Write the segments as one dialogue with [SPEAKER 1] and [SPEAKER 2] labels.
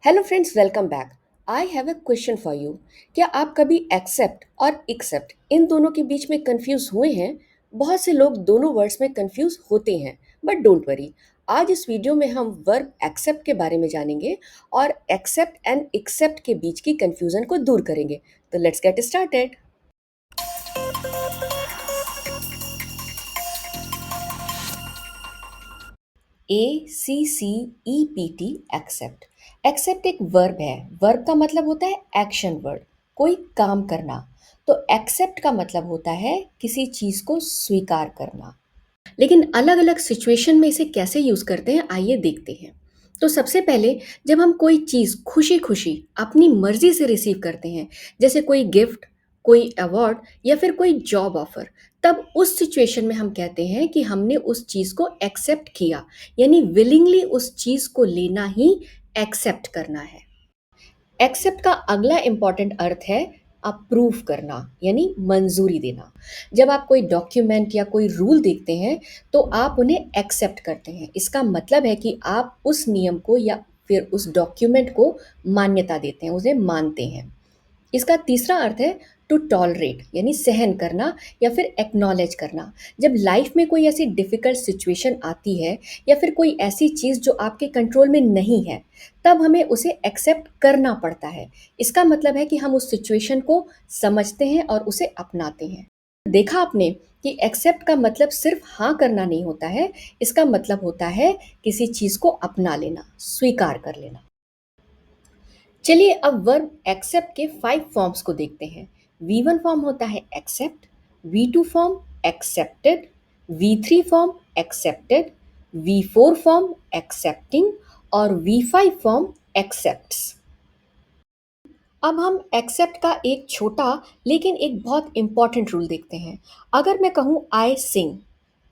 [SPEAKER 1] Hello friends, welcome back. I have a question for you. क्या आप कभी accept और एक्सेप्ट इन दोनों के बीच में कंफ्यूज हुए हैं? बहुत से लोग दोनों वर्ड्स में कंफ्यूज होते हैं, बट डोंट वरी। आज इस वीडियो में हम वर्ब एक्सेप्ट के बारे में जानेंगे और एक्सेप्ट एंड एक्सेप्ट के बीच की कंफ्यूजन को दूर करेंगे। तो let's get started. ACCEPT accept. Accept एक वर्ब है। वर्ब का मतलब होता है एक्शन वर्ड, कोई काम करना। तो एक्सेप्ट का मतलब होता है किसी चीज को स्वीकार करना। लेकिन अलग अलग सिचुएशन में इसे कैसे यूज करते हैं, आइए देखते हैं। तो सबसे पहले, जब हम कोई चीज खुशी खुशी अपनी मर्जी से रिसीव करते हैं, जैसे कोई गिफ्ट, कोई अवार्ड या फिर कोई जॉब ऑफर, तब उस सिचुएशन में हम कहते हैं कि हमने उस चीज को एक्सेप्ट किया। यानी विलिंगली उस चीज को लेना ही एक्सेप्ट करना है। एक्सेप्ट का अगला इंपॉर्टेंट अर्थ है अप्रूव करना, यानी मंजूरी देना। जब आप कोई डॉक्यूमेंट या कोई रूल देखते हैं तो आप उन्हें एक्सेप्ट करते हैं। इसका मतलब है कि आप उस नियम को या फिर उस डॉक्यूमेंट को मान्यता देते हैं, उसे मानते हैं। इसका तीसरा अर्थ है टू टॉलरेट, यानी सहन करना या फिर एक्नॉलेज करना। जब लाइफ में कोई ऐसी डिफिकल्ट सिचुएशन आती है या फिर कोई ऐसी चीज़ जो आपके कंट्रोल में नहीं है, तब हमें उसे एक्सेप्ट करना पड़ता है। इसका मतलब है कि हम उस सिचुएशन को समझते हैं और उसे अपनाते हैं। देखा आपने कि एक्सेप्ट का मतलब सिर्फ हाँ करना नहीं होता है, इसका मतलब होता है किसी चीज़ को अपना लेना, स्वीकार कर लेना। चलिए अब वर्ब एक्सेप्ट के 5 फॉर्म्स को देखते हैं। V1 फॉर्म होता है accept, V2 form accepted, V3 form accepted, V4 form accepting और V5 फॉर्म एक्सेप्ट्स। अब हम एक्सेप्ट का एक छोटा लेकिन एक बहुत इंपॉर्टेंट रूल देखते हैं। अगर मैं कहूँ आई सिंग,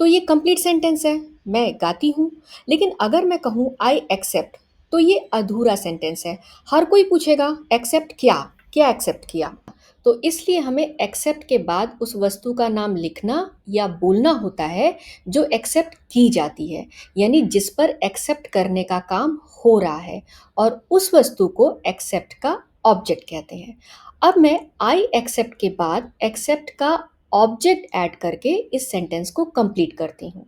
[SPEAKER 1] तो ये कंप्लीट सेंटेंस है, मैं गाती हूँ। लेकिन अगर मैं कहूँ आई एक्सेप्ट, तो ये अधूरा सेंटेंस है। हर कोई पूछेगा एक्सेप्ट क्या, क्या एक्सेप्ट किया। तो इसलिए हमें एक्सेप्ट के बाद उस वस्तु का नाम लिखना या बोलना होता है जो एक्सेप्ट की जाती है, यानी जिस पर एक्सेप्ट करने का काम हो रहा है, और उस वस्तु को एक्सेप्ट का ऑब्जेक्ट कहते हैं। अब मैं आई एक्सेप्ट के बाद एक्सेप्ट का ऑब्जेक्ट ऐड करके इस सेंटेंस को कंप्लीट करती हूँ।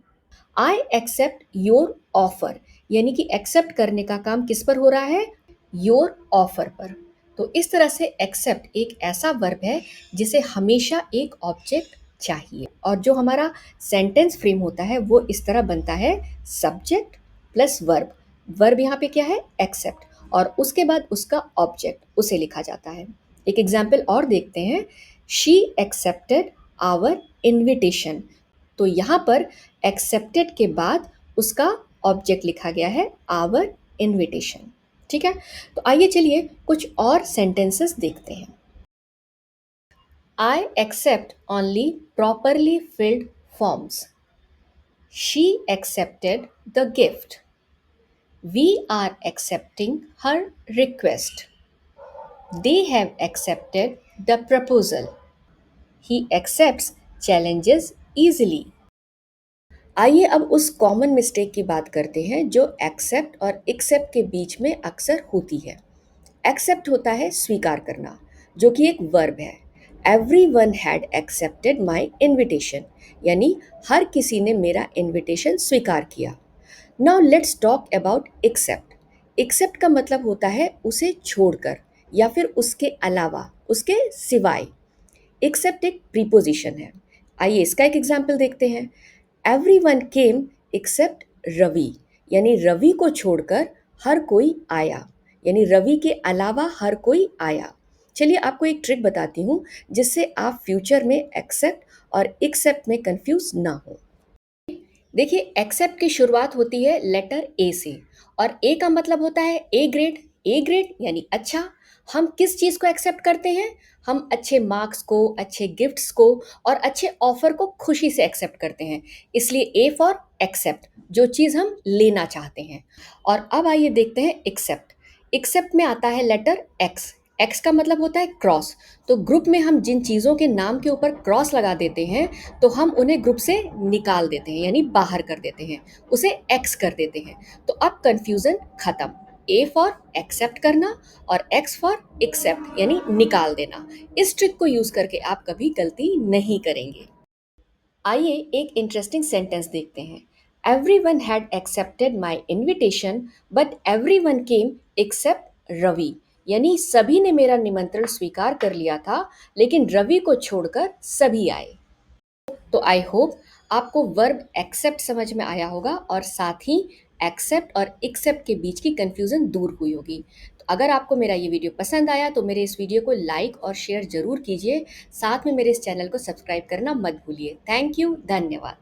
[SPEAKER 1] आई एक्सेप्ट योर ऑफर, यानी कि एक्सेप्ट करने का काम किस पर हो रहा है, योर ऑफर पर। तो इस तरह से एक्सेप्ट एक ऐसा वर्ब है जिसे हमेशा एक ऑब्जेक्ट चाहिए, और जो हमारा सेंटेंस फ्रेम होता है वो इस तरह बनता है, सब्जेक्ट प्लस वर्ब। वर्ब यहाँ पे क्या है, एक्सेप्ट, और उसके बाद उसका ऑब्जेक्ट उसे लिखा जाता है। एक एग्जाम्पल और देखते हैं। She accepted our invitation. तो यहाँ पर एक्सेप्टेड के बाद उसका ऑब्जेक्ट लिखा गया है, आवर इन्विटेशन। ठीक है, तो आइए चलिए कुछ और सेंटेंसेस देखते हैं। I accept only properly filled forms. She accepted the gift. We are accepting her request. They have accepted the proposal. He accepts challenges easily। आइए अब उस कॉमन मिस्टेक की बात करते हैं जो एक्सेप्ट और एक्सेप्ट के बीच में अक्सर होती है। एक्सेप्ट होता है स्वीकार करना, जो कि एक वर्ब है। Every one had accepted my invitation, यानी हर किसी ने मेरा इन्विटेशन स्वीकार किया। Now let's talk about accept. Accept का मतलब होता है उसे छोड़कर या फिर उसके अलावा, उसके सिवाय। एक्सेप्ट एक प्रीपोजिशन है। आइए इसका एक एग्जाम्पल देखते हैं। Every one came except Ravi, यानी रवि को छोड़कर हर कोई आया, यानी रवि के अलावा हर कोई आया। चलिए आपको एक ट्रिक बताती हूँ जिससे आप फ्यूचर में एक्सेप्ट और एक्सेप्ट में कंफ्यूज ना हो। देखिए, एक्सेप्ट की शुरुआत होती है लेटर ए से, और ए का मतलब होता है ए ग्रेड। ए ग्रेड यानी अच्छा। हम किस चीज़ को एक्सेप्ट करते हैं, हम अच्छे मार्क्स को, अच्छे गिफ्ट्स को और अच्छे ऑफर को खुशी से एक्सेप्ट करते हैं। इसलिए ए फॉर एक्सेप्ट, जो चीज़ हम लेना चाहते हैं। और अब आइए देखते हैं एक्सेप्ट। एक्सेप्ट में आता है लेटर एक्स। एक्स का मतलब होता है क्रॉस। तो ग्रुप में हम जिन चीज़ों के नाम के ऊपर क्रॉस लगा देते हैं, तो हम उन्हें ग्रुप से निकाल देते हैं, यानी बाहर कर देते हैं, उसे एक्स कर देते हैं। तो अब कंफ्यूजन खत्म। ए फॉर एक्सेप्ट करना और एक्स फॉर एक्सेप्ट यानी निकाल देना। इस ट्रिक को यूज करके आप कभी गलती नहीं करेंगे। आइए एक इंटरेस्टिंग सेंटेंस देखते हैं। Every one had accepted my invitation but every one came except Ravi. यानी सभी ने मेरा निमंत्रण स्वीकार कर लिया था, लेकिन रवि को छोड़कर सभी आए। तो आई होप आपको वर्ब एक्सेप्ट समझ में आया होगा और साथ ही एक्सेप्ट और एक्सेप्ट के बीच की कंफ्यूजन दूर हुई होगी। तो अगर आपको मेरा ये वीडियो पसंद आया तो मेरे इस वीडियो को लाइक और शेयर जरूर कीजिए। साथ में मेरे इस चैनल को सब्सक्राइब करना मत भूलिए। थैंक यू, धन्यवाद।